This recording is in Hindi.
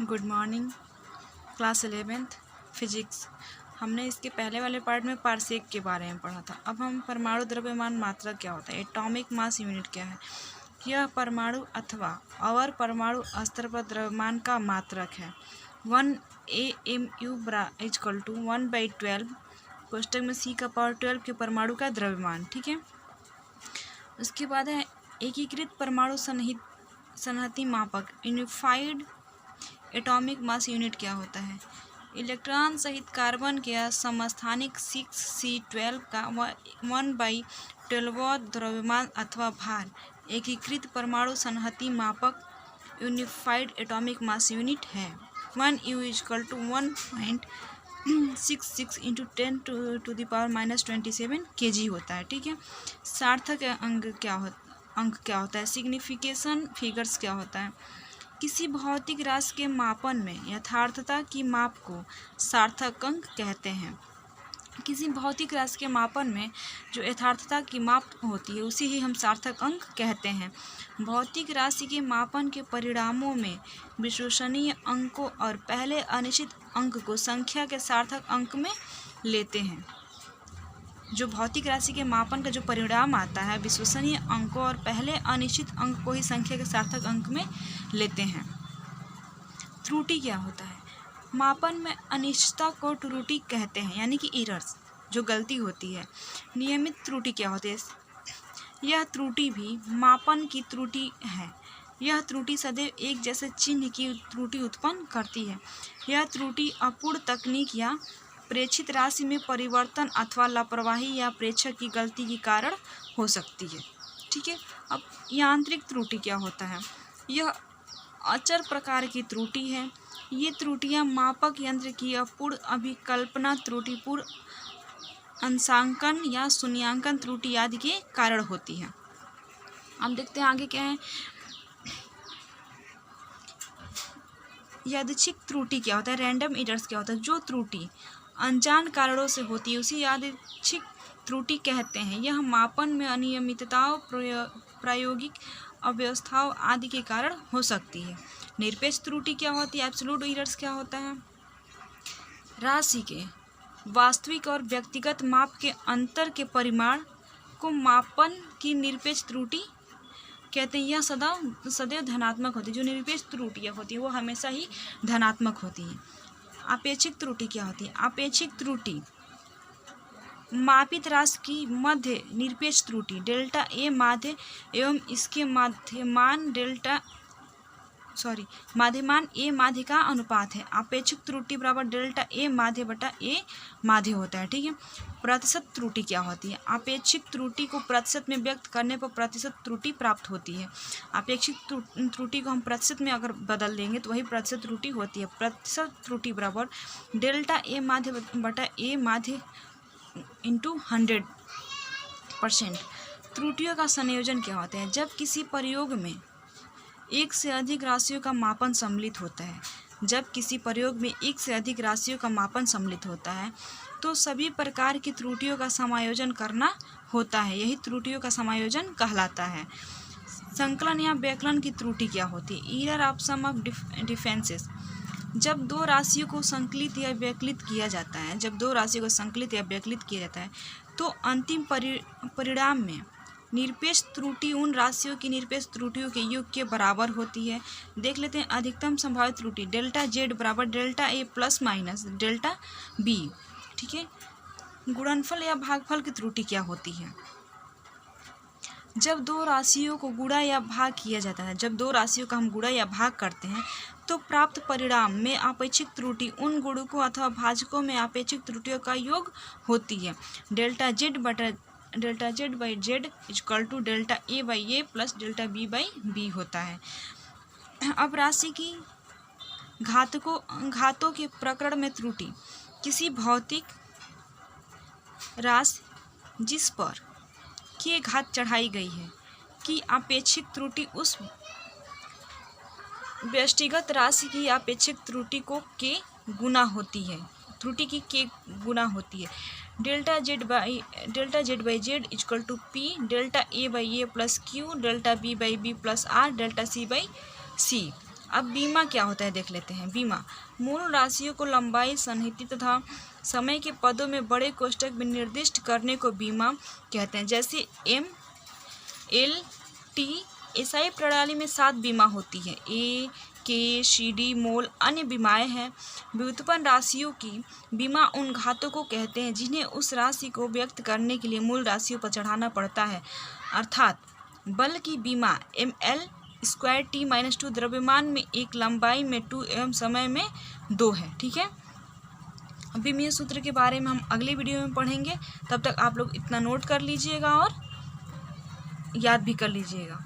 Good morning. Class 11th physics. हमने इसके पहले वाले पार्ट में पारसेक के बारे में पढ़ा था। अब हम परमाणु द्रव्यमान मात्रक क्या होता है, एटॉमिक मास यूनिट क्या है। यह परमाणु अथवा और परमाणु स्तर पर द्रव्यमान का मात्रक है। 1 AMU इक्वल टू 1/12 कोष्टक में C⁻12 के परमाणु का द्रव्यमान। ठीक है। उसके बाद है एकीकृत परमाणु संहति मापक, यूनिफाइड एटॉमिक मास यूनिट क्या होता है। इलेक्ट्रॉन सहित कार्बन के समस्थानिक 6C12 का 1/12 द्रव्यमान अथवा भार एकीकृत परमाणु संहति मापक यूनिफाइड एटॉमिक मास यूनिट है। 1U इक्वल टू 1.66 × 10⁻⁻27 kg होता है। ठीक है। सार्थक अंक क्या होता है, सिग्निफिकेशन फिगर्स क्या होता है। किसी भौतिक राशि के मापन में यथार्थता की माप को सार्थक अंक कहते हैं। किसी भौतिक राशि के मापन में जो यथार्थता की माप होती है उसे ही हम सार्थक अंक कहते हैं। भौतिक राशि के मापन के परिणामों में विश्वसनीय अंकों और पहले अनिश्चित अंक को संख्या के सार्थक अंक में लेते हैं। जो भौतिक राशि के मापन का जो परिणाम आता है, विश्वसनीय अंकों और पहले अनिश्चित अंक को ही संख्या के सार्थक अंक में लेते हैं। त्रुटि क्या होता है, मापन में अनिश्चितता को त्रुटि कहते हैं, यानी कि एरर्स, जो गलती होती है। नियमित त्रुटि क्या होती है, यह त्रुटि भी मापन की त्रुटि है। यह त्रुटि सदैव एक जैसे चिन्ह की त्रुटि उत्पन्न करती है। यह त्रुटि अपूर्ण तकनीक या प्रेक्षित राशि में परिवर्तन अथवा लापरवाही या प्रेक्षक की गलती के कारण हो सकती है। ठीक है। अब यांत्रिक त्रुटि क्या होता है, यह अचर प्रकार की त्रुटि है। ये त्रुटियां मापक यंत्र की अपूर्ण अभिकल्पना त्रुटि, पूर्ण अंशांकन या शून्यांकन त्रुटि आदि के कारण होती है। अब देखते हैं आगे क्या है। यादृच्छिक त्रुटि क्या होता है, रैंडम एरर्स क्या होता है। जो त्रुटि अनजान कारणों से होती है उसे यादृच्छिक त्रुटि कहते हैं। यह मापन में अनियमितताओं, प्रायोगिक अव्यवस्थाओं आदि के कारण हो सकती है। निरपेक्ष त्रुटि क्या होती है, एब्सोल्यूट एरर्स क्या होता है। राशि के वास्तविक और व्यक्तिगत माप के अंतर के परिमाण को मापन की निरपेक्ष त्रुटि कहते हैं। यह सदैव धनात्मक होती है। जो निरपेक्ष त्रुटियाँ होती है वो हमेशा ही धनात्मक होती हैं। आपेक्षिक त्रुटि क्या होती है, आपेक्षिक त्रुटि मापित राशि की मध्य निरपेक्ष त्रुटि डेल्टा ए माध्य एवं इसके माध्यमान ए माध्य का अनुपात है। आपेक्षिक त्रुटि बराबर डेल्टा ए माध्य बटा ए माध्य होता है। ठीक है। प्रतिशत त्रुटि क्या होती है, आपेक्षिक त्रुटि को प्रतिशत में व्यक्त करने पर प्रतिशत त्रुटि प्राप्त होती है। आपेक्षिक त्रुटि को हम प्रतिशत में अगर बदल देंगे तो वही प्रतिशत त्रुटि होती है। प्रतिशत त्रुटि बराबर डेल्टा ए माध्य बटा ए माध्य इंटू 100%। त्रुटियों का संयोजन क्या होता है, जब किसी प्रयोग में एक से अधिक राशियों का मापन सम्मिलित होता है। जब किसी प्रयोग में एक से अधिक राशियों का मापन सम्मिलित होता है तो सभी प्रकार की त्रुटियों का समायोजन करना होता है। यही त्रुटियों का समायोजन कहलाता है। संकलन या व्यकलन की त्रुटि क्या होती है, error of sum of differences. जब दो राशियों को संकलित या व्यकलित किया जाता है, तो अंतिम परिणाम में निरपेक्ष त्रुटि उन राशियों की निरपेक्ष त्रुटियों के योग के बराबर होती है। देख लेते हैं अधिकतम संभावित त्रुटि डेल्टा जेड बराबर delta A plus minus delta B. ठीक है। गुणनफल या भागफल की त्रुटि क्या होती है, जब दो राशियों को गुणा या भाग किया जाता है, जब दो राशियों का हम गुणा या भाग करते हैं तो प्राप्त परिणाम में आपेक्षिक त्रुटि उन गुणकों अथवा भाजकों में आपेक्षिक त्रुटियों का योग होती है। Delta Z by Z equal to delta A by A plus delta B by b होता है। अब राशि की घातों के प्रकरण में त्रुटि, किसी भौतिक राशि जिस पर के घात चढ़ाई गई है की आपेक्षिक त्रुटि उस व्यष्टिगत राशि की आपेक्षिक त्रुटि को के गुना होती है। त्रुटि की के गुना होती है। Delta Z by Z equal to P delta A by A plus Q delta B by B plus R delta C by C. अब बीमा क्या होता है देख लेते हैं। बीमा मूल राशियों को लंबाई, सन्निहित तथा समय के पदों में बड़े कोष्ठक में निर्दिष्ट करने को बीमा कहते हैं। जैसे एम एल टी एसआई प्रणाली में 7 बीमा होती है। ए के सी डी मोल अन्य बीमाएँ हैं। व्युत्पन्न राशियों की बीमा उन घातों को कहते हैं जिन्हें उस राशि को व्यक्त करने के लिए मूल राशियों पर चढ़ाना पड़ता है। अर्थात बल की बीमा ml² t-2 द्रव्यमान में 1, लंबाई में 2 एवं समय में 2 है। ठीक है, विमीय सूत्र के बारे में हम अगले वीडियो में पढ़ेंगे। तब तक आप लोग इतना नोट कर लीजिएगा और याद भी कर लीजिएगा।